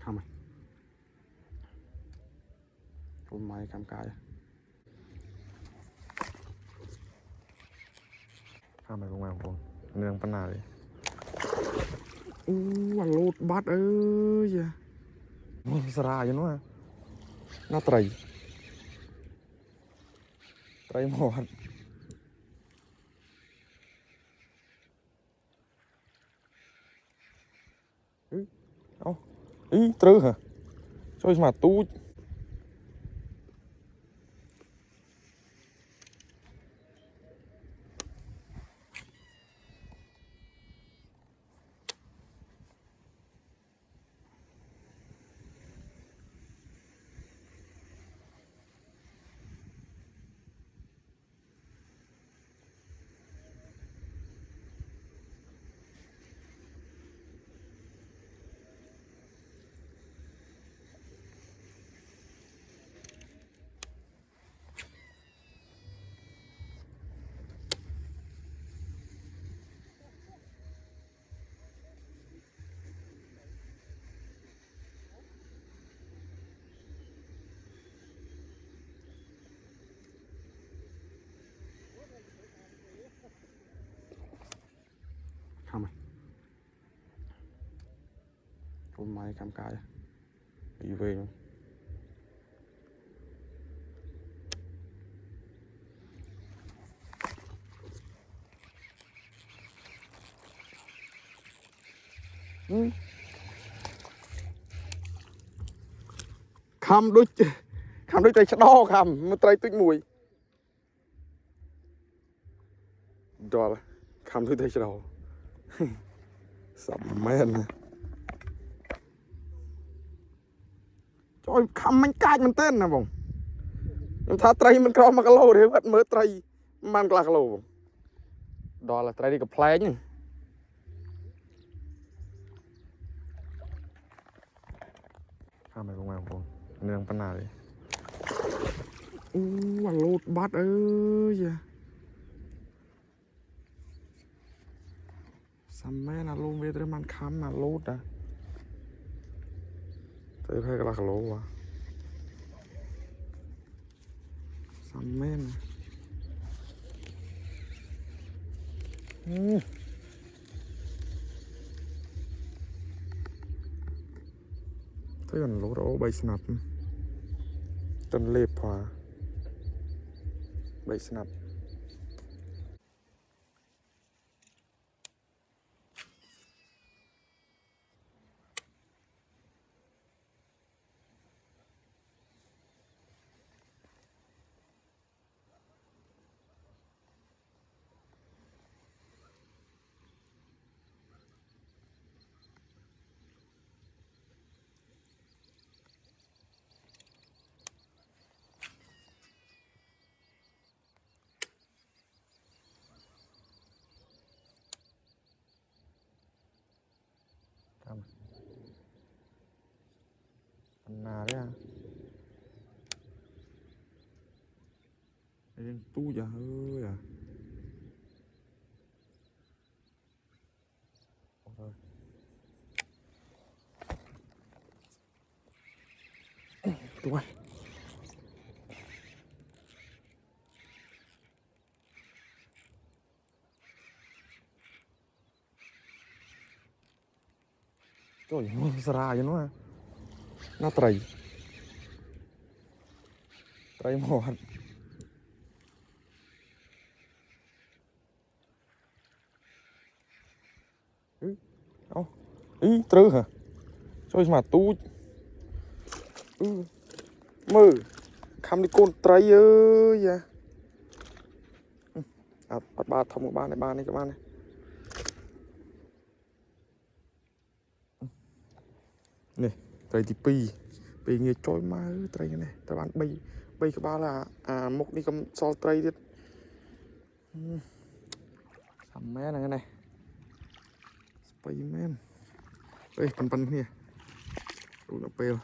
Không à. Ôm máy cam cái. Không phải không em nương pan nào đi. Lột bát ơi. Sera cho nó. Nó trầy. Trầy một. Ý trừ hả? Cho mà tu. Không à. Ôm máy cam cái. Đi về luôn. Khăm đôi tay đo khăm mà tay tuyết mùi đó là khăm đôi tay đo sầm men trời khăm mình cài mình tên nè bông mình thà tay mình coi mà cái lô để bắt mới tay mang cái lô đó là tay đi cái play nhá khăm này không nương pan nào đi lột bát ơi sầm men là luôn về tới mang khăm mà lột à tay phải cái lô à sầm men thế còn lỗ đó bay snap tân lệp hòa bay snap nào đấy à em tu giờ ơi à rồi tu ơi trời sera cho nó trầy trầy một ý trừ hả cho mà tu mơ khăm đi con trầy ơi à bắt ba thông một ba này các bạn này này trầy thì pi nghe trôi má trầy này các bạn bay các bạn là một đi cầm so trầyទៀតsầm mé này này bay men ê pan pan nè đủ nó pêu